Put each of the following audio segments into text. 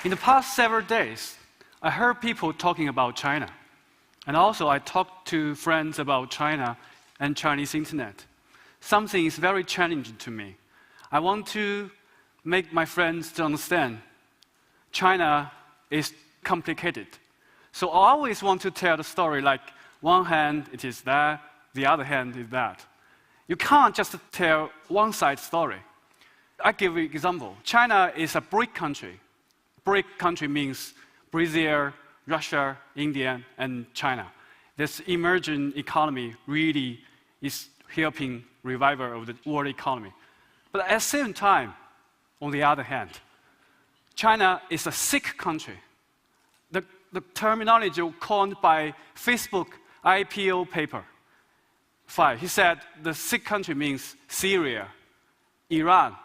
In the past several days, I heard people talking about China. And also, I talked to friends about China and Chinese internet. Something is very challenging to me. I want to make my friends to understand China is complicated. So I always want to tell the story like one hand it is that, the other hand is that. You can't just tell one side story. I give you an example. China is a BRIC country. BRIC country means Brazil, Russia, India, and China. This emerging economy really is helping revival of the world economy. But at the same time, on the other hand, China is a sick country. The terminology coined by Facebook IPO paper 5, he said the sick country means Syria, Iran,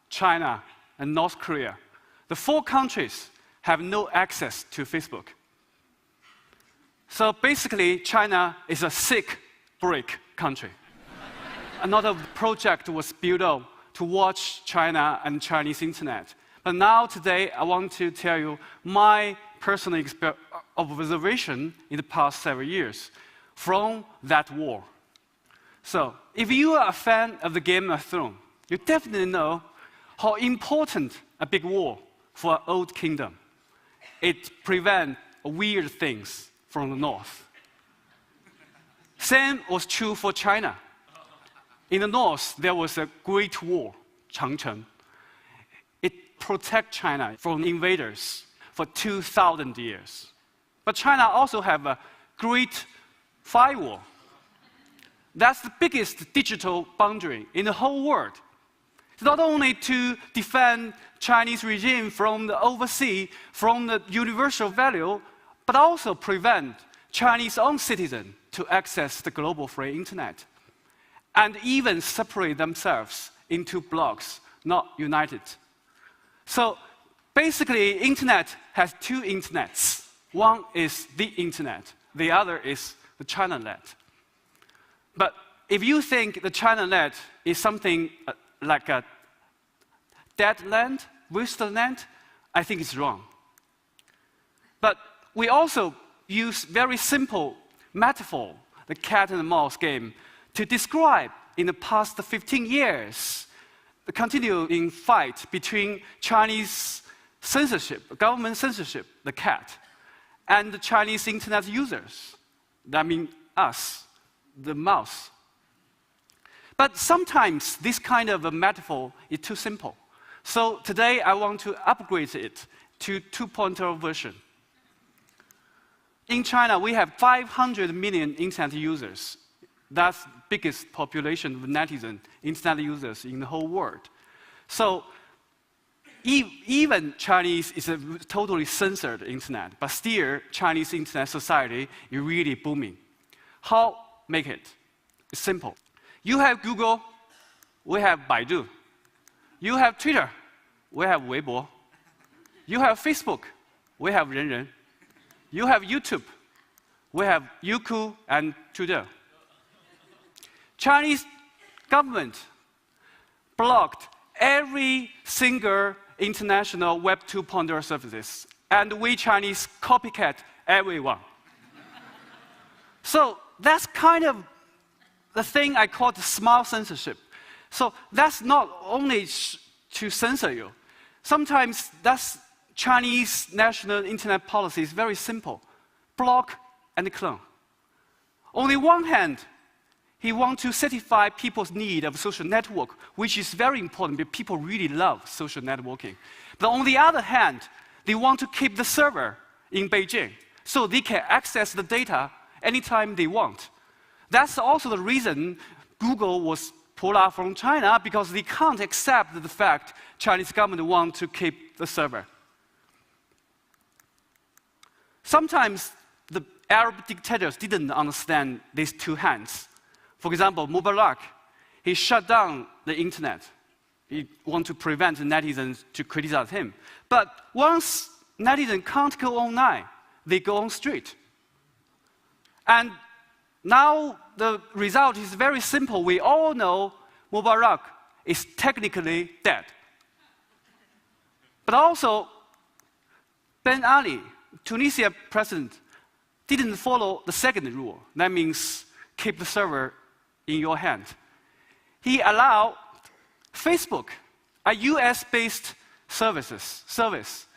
China, and North Korea. The 4 countries have no access to Facebook. So basically, China is a sick BRIC country. Another project was built up to watch China and Chinese internet. But now, today, I want to tell you my personal observation in the past several years from that war. So, if you are a fan of the Game of Thrones, you definitely know how important a big war for an old kingdom. It prevents weird things from the north. Same was true for China. In the north, there was a great war, Changcheng. It protected China from invaders for 2,000 years. But China also have a great firewall. That's the biggest digital boundary in the whole world. It's not only to defend Chinese regime from the overseas, from the universal value, but also prevent Chinese own citizens to access the global free internet, and even separate themselves into blocks, not united. So basically, internet has 2 internets. One is the internet, the other is the ChinaNet. But if you think the ChinaNet is something like a dead land, wasteland, I think it's wrong. But we also use very simple metaphor, the cat and the mouse game, to describe in the past 15 years the continuing fight between Chinese censorship, government censorship, the cat, and the Chinese internet users. That means us, the mouse. But sometimes this kind of a metaphor is too simple. So today I want to upgrade it to 2.0 version. In China, we have 500 million internet users. That's the biggest population of netizen internet users in the whole world. So even Chinese is a totally censored internet, but still Chinese internet society is really booming. How make it? It's simple. You have Google, we have Baidu. You have Twitter, we have Weibo. You have Facebook, we have Renren. You have YouTube, we have Youku and Tudor. Chinese government blocked every single international Web 2.0 services, and we Chinese copycat everyone. So that's kind of the thing I call the smart censorship. So that's not only to censor you. Sometimes that's Chinese national internet policy is very simple. Block and clone. On the one hand, he wants to satisfy people's need of social network, which is very important because people really love social networking. But on the other hand, they want to keep the server in Beijing so they can access the data anytime they want. That's also the reason Google was pulled out from China, because they can't accept the fact Chinese government wants to keep the server. Sometimes the Arab dictators didn't understand these 2 hands. For example, Mubarak, he shut down the internet. He wants to prevent the netizens to criticize him. But once netizens can't go online, they go on street. And now the result is very simple. We all know Mubarak is technically dead. But also, Ben Ali, Tunisia president, didn't follow the second rule. That means keep the server in your hand. He allowed Facebook, a US-based service,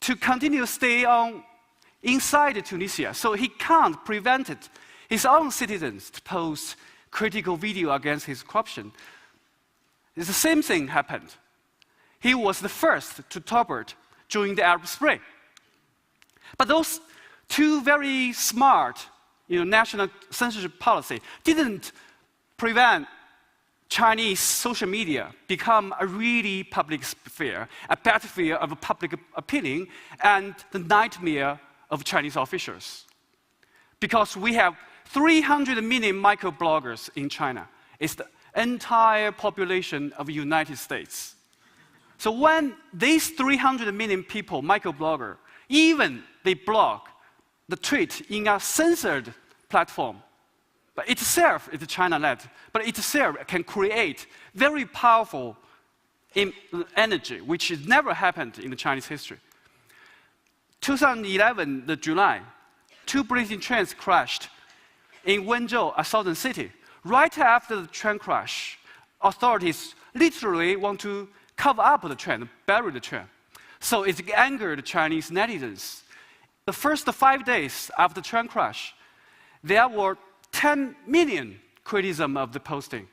to continue to stay on inside Tunisia. So he can't prevent his own citizens to post critical video against his corruption. The same thing happened. He was the first to topple during the Arab Spring. But those two very smart national censorship policy didn't prevent Chinese social media become a really public sphere, a battlefield of public opinion, and the nightmare of Chinese officials. Because we have 300 million microbloggers in China. It's the entire population of the United States. So when these 300 million people, microblogger, even they blog the tweet in a censored platform, but itself is China-led, but itself can create very powerful energy, which has never happened in the Chinese history. 2011, the July, 2 British trains crashed in Wenzhou, a southern city. Right after the train crash, authorities literally want to cover up the train, bury the train. So it angered Chinese netizens. The first 5 days after the train crash, there were 10 million criticism of the posting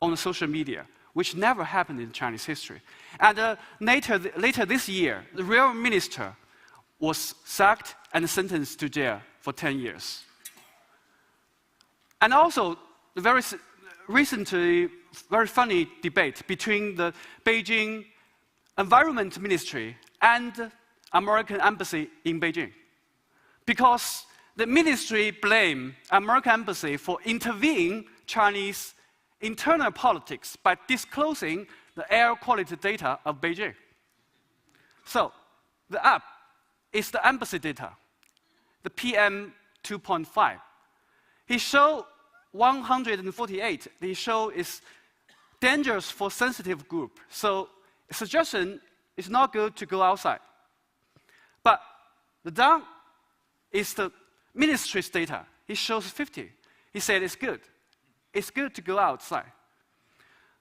on the social media, which never happened in Chinese history. And later this year, the real minister was sacked and sentenced to jail for 10 years. And also, the very recently, very funny debate between the Beijing Environment Ministry and American Embassy in Beijing. Because the ministry blamed American Embassy for intervening Chinese internal politics by disclosing the air quality data of Beijing. So, the app is the embassy data, the PM 2.5. He showed 148. He showed is dangerous for sensitive group. So, suggestion is not good to go outside. But the Đằng is the ministry's data. He shows 50. He said it's good. It's good to go outside.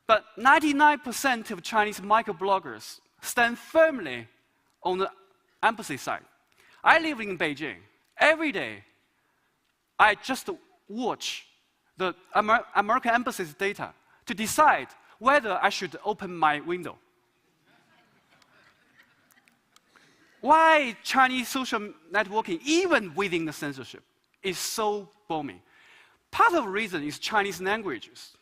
But 99% of Chinese microbloggers stand firmly on the embassy side. I live in Beijing. Every day, I just watch the American embassy's data to decide whether I should open my window. Why Chinese social networking, even within the censorship, is so booming? Part of the reason is Chinese languages.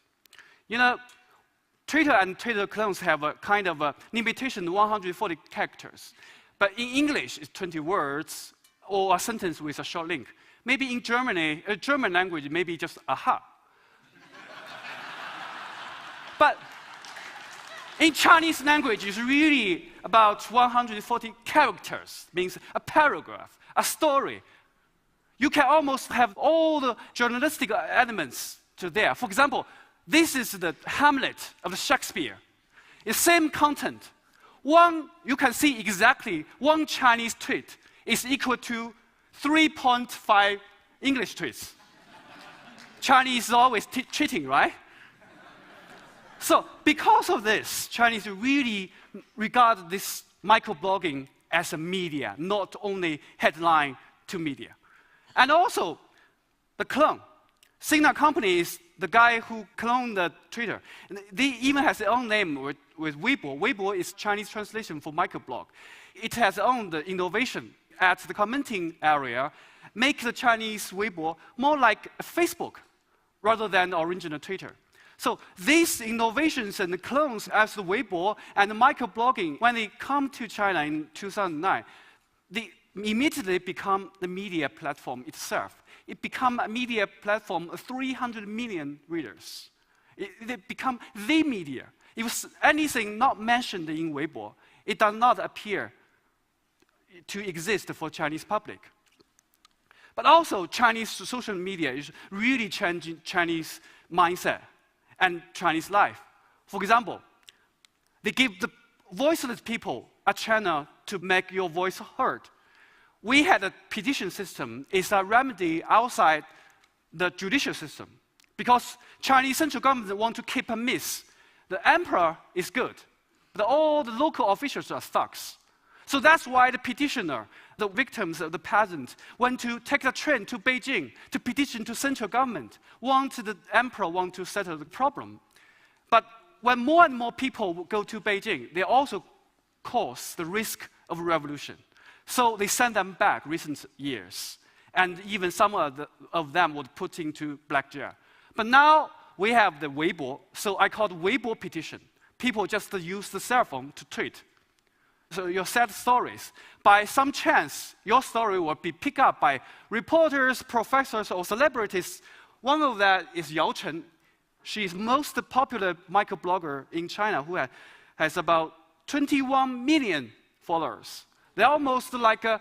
Twitter and Twitter clones have a kind of a limitation, 140 characters. But in English, it's 20 words or a sentence with a short link. Maybe in Germany, German language, maybe just aha. But in Chinese language, it's really about 140 characters, means a paragraph, a story. You can almost have all the journalistic elements to there. For example, this is the Hamlet of Shakespeare. It's same content. You can see exactly one Chinese tweet is equal to 3.5 English tweets. Chinese is always cheating, right? So because of this, Chinese really regard this microblogging as a media, not only headline to media. And also, the clone. Sina company is the guy who cloned the Twitter. And they even has their own name with Weibo. Weibo is Chinese translation for microblog. It has own the innovation at the commenting area, make the Chinese Weibo more like Facebook rather than the original Twitter. So these innovations and the clones as the Weibo and the microblogging, when they come to China in 2009, they immediately become the media platform itself. It become a media platform of 300 million readers. It become the media. If anything not mentioned in Weibo, it does not appear to exist for Chinese public. But also, Chinese social media is really changing Chinese mindset and Chinese life. For example, they give the voiceless people a channel to make your voice heard. We had a petition system. It's a remedy outside the judicial system. Because Chinese central government want to keep a myth. The emperor is good, but all the local officials are thugs. So that's why the petitioner, the victims of the peasant, went to take the train to Beijing to petition to central government, the emperor want to settle the problem. But when more and more people go to Beijing, they also cause the risk of revolution. So they send them back recent years. And even some of them were put into black jail. But now we have the Weibo, so I call it Weibo petition. People just use the cell phone to tweet. So your sad stories, by some chance, your story will be picked up by reporters, professors, or celebrities. One of that is Yao Chen. She's most popular microblogger in China who has about 21 million followers. They're almost like a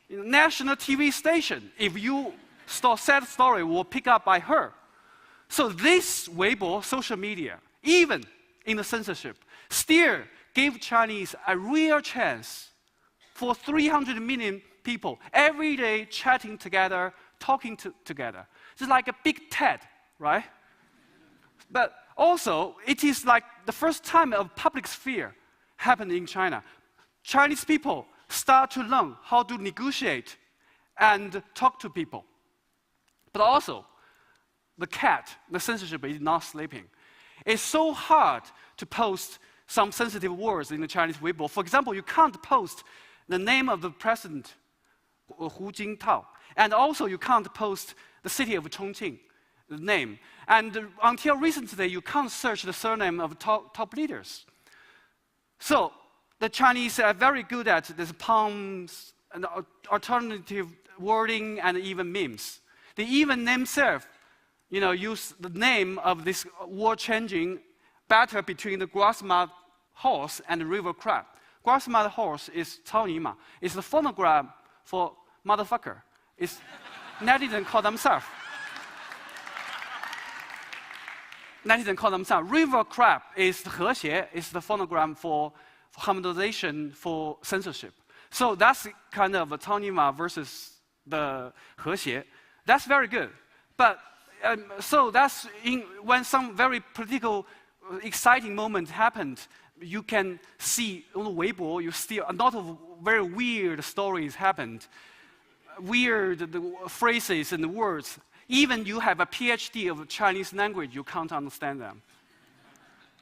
national TV station. If you sad story, will pick up by her. So this Weibo, social media, even in the censorship, still gave Chinese a real chance for 300 million people every day chatting together, talking together. It's like a big TED, right? But also, it is like the first time a public sphere happened in China. Chinese people start to learn how to negotiate and talk to people. But also, the censorship is not sleeping. It's so hard to post some sensitive words in the Chinese Weibo. For example, you can't post the name of the president, Hu Jintao. And also, you can't post the city of Chongqing, the name. And until recently, you can't search the surname of top leaders. So, the Chinese are very good at these puns and alternative wording and even memes. They even themselves use the name of this war-changing battle between the grass-mud horse and the river crab. Grass-mud horse is 操你马. It's the phonogram for motherfucker. It's netizen call themselves. Netizen call themselves. River crab is 和谐, is the phonogram for harmonization for censorship. So that's kind of a 操你马 versus the 和谐. That's very good. But so that's when some very political, exciting moment happened, you can see on the Weibo, you see a lot of very weird stories happened. Weird phrases and words. Even you have a PhD of Chinese language, you can't understand them.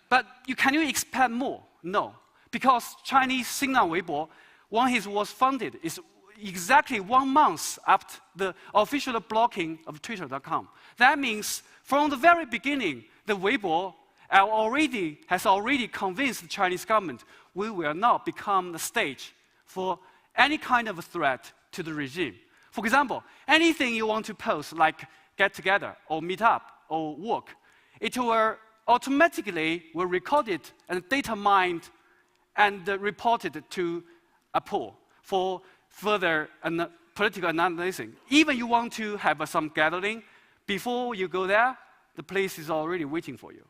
But can you expect more? No. Because Chinese Xinjiang Weibo, when it was founded, is exactly 1 month after the official blocking of Twitter.com. That means from the very beginning, the Weibo has already convinced the Chinese government we will not become the stage for any kind of threat to the regime. For example, anything you want to post, like get together or meet up or work, it will automatically record it and data mined and reported to a pool for further political analysis. Even you want to have some gathering, before you go there, the place is already waiting for you.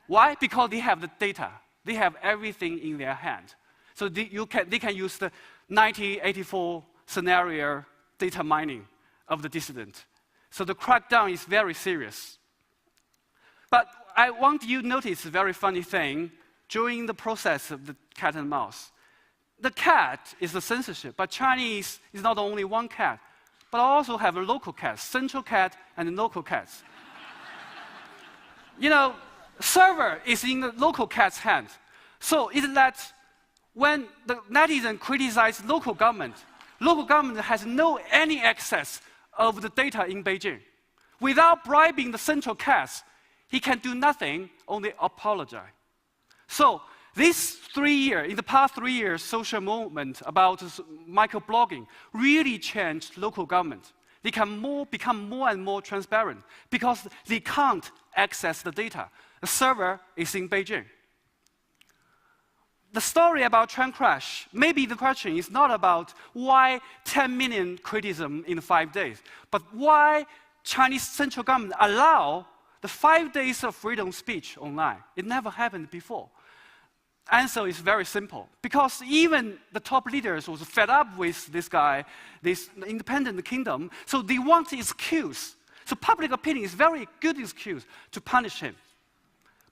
Why? Because they have the data. They have everything in their hand. So they can use the 1984 scenario data mining of the dissident. So the crackdown is very serious. But I want you to notice a very funny thing during the process of the cat and mouse. The cat is the censorship, but Chinese is not only one cat, but also have a local cat, central cat and local cats. Server is in the local cat's hand. So it lets, when the netizen criticize local government has any access of the data in Beijing. Without bribing the central cats, he can do nothing, only apologize. So in the past 3 years, social movement about microblogging really changed local government. They can become more and more transparent because they can't access the data. The server is in Beijing. the story about train crash, maybe the question is not about why 10 million criticism in 5 days, but why Chinese central government allow the 5 days of freedom of speech online. It never happened before. Answer is very simple. Because even the top leaders was fed up with this guy, this independent kingdom, so they want an excuse. So public opinion is very good excuse to punish him.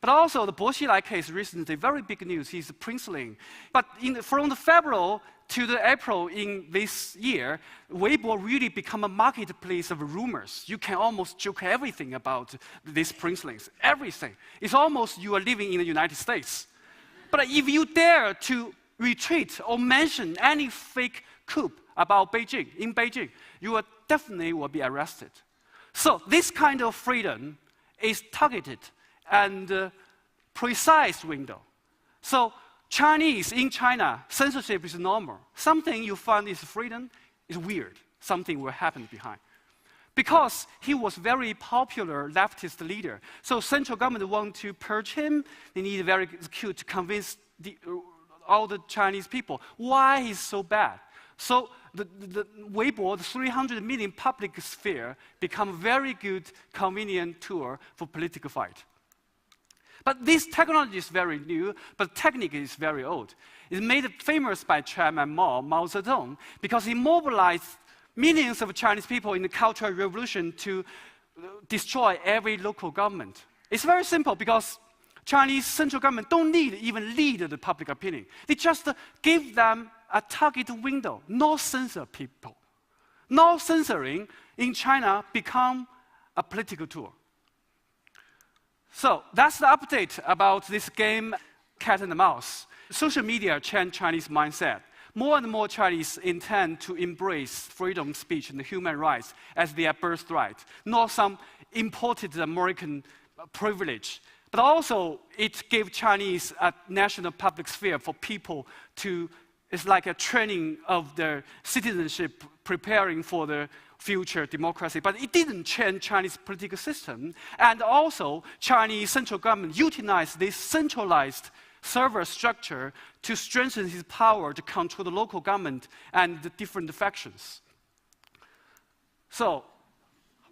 But also the Bo Xilai case recently, very big news, he's a princeling. But from the February to the April in this year, Weibo really become a marketplace of rumors. You can almost joke everything about these princelings, everything. It's almost you are living in the United States. But if you dare to retweet or mention any fake coup about Beijing, in Beijing, you will definitely be arrested. So this kind of freedom is targeted and precise window. So Chinese in China, censorship is normal. Something you find is freedom is weird. Something will happen behind. Because he was very popular leftist leader. So central government want to purge him. They need very cute to convince all the Chinese people why he's so bad. So the Weibo, the 300 million public sphere, become a very good, convenient tool for political fight. But this technology is very new, but technique is very old. It's made famous by Chairman Mao Zedong, because he mobilized millions of Chinese people in the Cultural Revolution to destroy every local government. It's very simple, because Chinese central government don't need even lead the public opinion. They just give them a target window, no censor people. No censoring in China become a political tool. So that's the update about this game, cat and mouse. Social media changed Chinese mindset. More and more Chinese intend to embrace freedom of speech and human rights as their birthright, not some imported American privilege. But also, it gave Chinese a national public sphere for people to, it's like a training of their citizenship, preparing for the future democracy. But it didn't change Chinese political system. And also, Chinese central government utilized this centralized server structure to strengthen his power to control the local government and the different factions. So,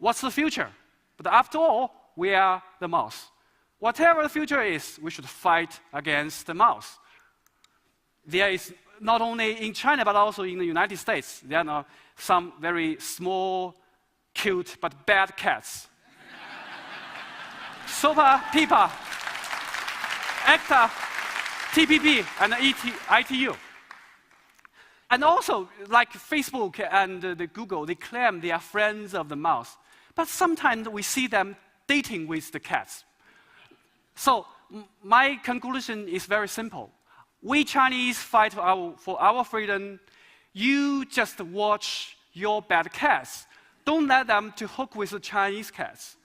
what's the future? But after all, we are the mouse. Whatever the future is, we should fight against the mouse. There is not only in China, but also in the United States, there are some very small, cute, but bad cats. Sopa, Pipa, Acta, TPP, and ITU. And also, like Facebook and the Google, they claim they are friends of the mouse. But sometimes we see them dating with the cats. So my conclusion is very simple. We Chinese fight for our freedom. You just watch your bad cats. Don't let them to hook with the Chinese cats.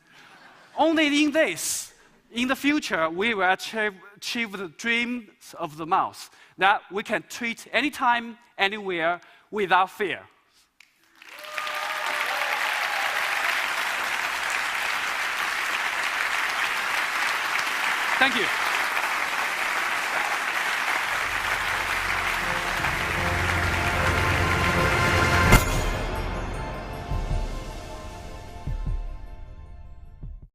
Only in this, in the future, we will achieve the dreams of the mouse, that we can tweet anytime, anywhere, without fear. Thank you.